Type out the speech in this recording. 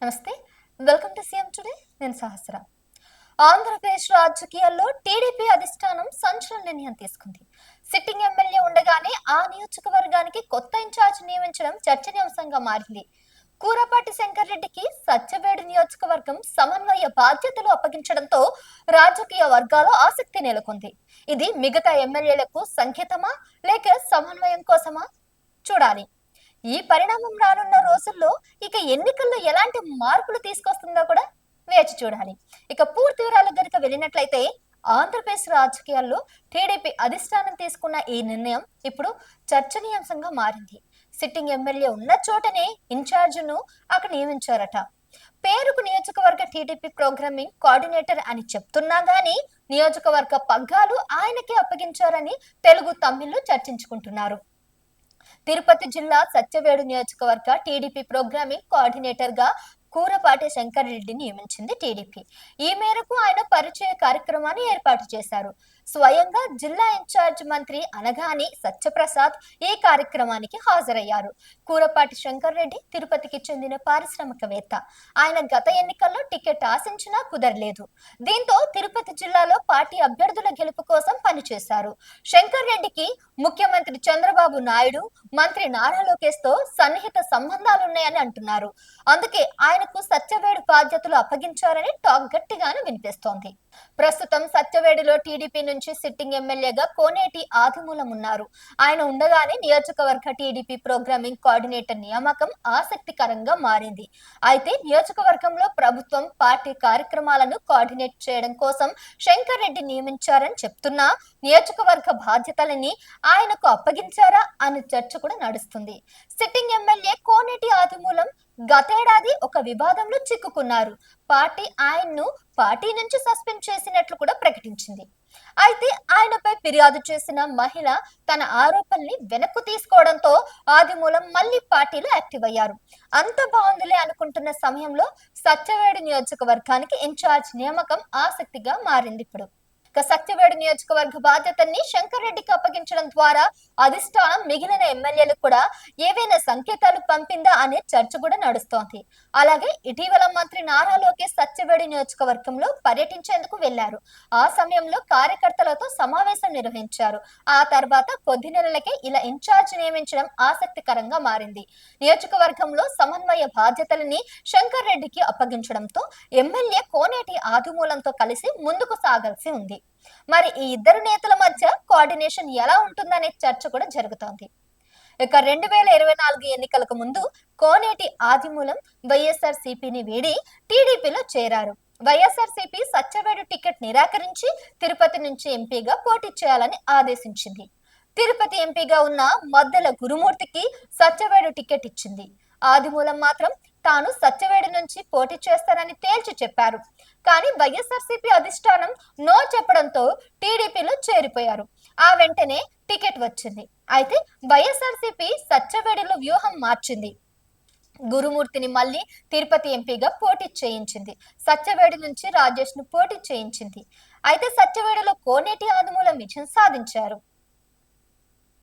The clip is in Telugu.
నమస్తే. Welcome to CM today. నేను సహస్ర. ఆంధ్రప్రదేశ్ రాజకీయాల్లో టీడీపీ అధిష్టానం సంచలన నిర్ణయం తీసుకుంది. సిట్టింగ్ ఎమ్మెల్యే ఉండగానే ఆ నియోజకవర్గానికి కొత్త ఇన్ఛార్జ్ నియమించడం చర్చనీయాంశంగా మారింది. కూరపాటి శంకర్ రెడ్డికి సత్యవేడు నియోజకవర్గం సమన్వయ బాధ్యతలు అప్పగించడంతో రాజకీయ వర్గాల్లో ఆసక్తి నెలకొంది. ఇది మిగతా ఎమ్మెల్యేలకు సంకేతమా లేక సమన్వయం కోసమా చూడాలి. ఈ పరిణామం రానున్న రోజుల్లో ఇక ఎన్నికల్లో ఎలాంటి మార్పులు తీసుకొస్తుందో కూడా వేచి చూడాలి. ఇక పూర్తి వివరాలు గనుక వెళ్ళినట్లయితే ఆంధ్రప్రదేశ్ రాజకీయాల్లో టీడీపీ అధిష్టానం తీసుకున్న ఈ నిర్ణయం ఇప్పుడు చర్చనీయాంశంగా మారింది. సిట్టింగ్ ఎమ్మెల్యే ఉన్న చోటనే ఇన్ఛార్జ్ను అక్కడ నియమించారట. పేరుకు నియోజకవర్గ టీడీపీ ప్రోగ్రామింగ్ కోఆర్డినేటర్ అని చెప్తున్నా గానీ నియోజకవర్గ పగ్గాలు ఆయనకే అప్పగించారని తెలుగు తమిళ్లు చర్చించుకుంటున్నారు. తిరుపతి జిల్లా సత్యవేడు నియోజకవర్గ టీడీపీ ప్రోగ్రామింగ్ కోఆర్డినేటర్ గా కూరపాటి శంకర్ రెడ్డిని నియమించింది టీడీపీ. ఈ మేరకు ఆయన పరిచయ కార్యక్రమాన్ని ఏర్పాటు చేశారు. స్వయంగా జిల్లా ఇన్ఛార్జ్ మంత్రి అనగాని సత్యప్రసాద్ ఈ కార్యక్రమానికి హాజరయ్యారు. కూరపాటి శంకర్ రెడ్డి తిరుపతికి చెందిన పారిశ్రామికవేత్త. ఆయన గత ఎన్నికల్లో టికెట్ ఆశించినా కుదరలేదు. దీంతో తిరుపతి జిల్లాలో పార్టీ అభ్యర్థుల గెలుపు కోసం పనిచేశారు. శంకర్ రెడ్డికి ముఖ్యమంత్రి చంద్రబాబు నాయుడు, మంత్రి నారా లోకేష్ తో సన్నిహిత సంబంధాలున్నాయని అంటున్నారు. అందుకే ఆయనకు సత్యవేడు బాధ్యతలు అప్పగించారని టాక్ గట్టిగానే వినిపిస్తోంది. ప్రస్తుతం సత్యవేడులో టీడీపీ నుంచి సిట్టింగ్ ఎమ్మెల్యేగా కోనేటి ఆదిమూలం ఉన్నారు. ఆయన ఉండగానే నియోజకవర్గ టీడీపీ ప్రోగ్రామింగ్ కోఆర్డినేటర్ నియామకం ఆసక్తికరంగా మారింది. అయితే నియోజకవర్గంలో ప్రభుత్వం పార్టీ కార్యక్రమాలను కోఆర్డినేట్ చేయడం కోసం శంకర్ రెడ్డి నియమించారని చెప్తున్నా నియోజకవర్గ బాధ్యతలని ఆయనకు అప్పగించారా అనే చర్చ కూడా నడుస్తుంది. సిట్టింగ్ ఎమ్మెల్యే కోనేటి ఆదిమూలం గతేడాది ఒక వివాదంలో చిక్కుకున్నారు. పార్టీ ఆయన్ను పార్టీ నుంచి సస్పెండ్ చేసినట్లు కూడా ప్రకటించింది. అయితే ఆయనపై ఫిర్యాదు చేసిన మహిళ తన ఆరోపణల్ని వెనక్కు తీసుకోవడంతో ఆదిమూలం మళ్లీ పార్టీలో యాక్టివ్ అయ్యారు. అంత బాగుందిలే అనుకుంటున్న సమయంలో సత్యవేడు నియోజకవర్గానికి ఇన్ఛార్జ్ నియామకం ఆసక్తిగా మారింది. ఇప్పుడు సత్యవేడు నియోజకవర్గ బాధ్యతల్ని శంకర్ రెడ్డికి అప్పగించడం ద్వారా అధిష్టానం మిగిలిన ఎమ్మెల్యేలకు కూడా ఏవైనా సంకేతాలు పంపిందా అనే చర్చ కూడా నడుస్తోంది. అలాగే ఇటీవల మంత్రి నారా లోకేష్ సత్యవేడు నియోజకవర్గంలో పర్యటించేందుకు వెళ్లారు. ఆ సమయంలో కార్యకర్తలతో సమావేశం నిర్వహించారు. ఆ తర్వాత కొద్ది నెలలకే ఇలా ఇన్ఛార్జ్ నియమించడం ఆసక్తికరంగా మారింది. నియోజకవర్గంలో సమన్వయ బాధ్యతలని శంకర్ రెడ్డికి అప్పగించడంతో ఎమ్మెల్యే కోనేటి ఆదిమూలంతో కలిసి ముందుకు సాగాల్సి ఉంది. మరి ఈ ఇద్దరు నేతల మధ్య కోఆర్డినేషన్ ఎలా ఉంటుందనే చర్చ కూడా జరుగుతోంది. ఇక 2024 ఎన్నికలకు ముందు కోనేటి ఆదిమూలం వైఎస్ఆర్సీపీని వీడి టీడీపీలో చేరారు. వైఎస్ఆర్సీపీ సత్యవేడు టికెట్ నిరాకరించి తిరుపతి నుంచి ఎంపీగా పోటీ చేయాలని ఆదేశించింది. తిరుపతి ఎంపీగా ఉన్న మద్దెల గురుమూర్తికి సత్యవేడు టికెట్ ఇచ్చింది. ఆదిమూలం మాత్రం తాను సత్యవేడు నుంచి పోటీ చేస్తానని తేల్చి చెప్పారు. కానీ వైఎస్ఆర్సీపీ అధిష్టానం నో చెప్పడంతో టీడీపీలో చేరిపోయారు. ఆ వెంటనే టికెట్ వచ్చింది. అయితే వైఎస్ఆర్సీపీ సత్యవేడులో వ్యూహం మార్చింది. గురుమూర్తిని మళ్లీ తిరుపతి ఎంపీగా పోటీ చేయించింది. సత్యవేడు నుంచి రాజేష్ ను పోటీ చేయించింది. అయితే సత్యవేడులో కోనేటి ఆదిమూలం విజయం సాధించారు.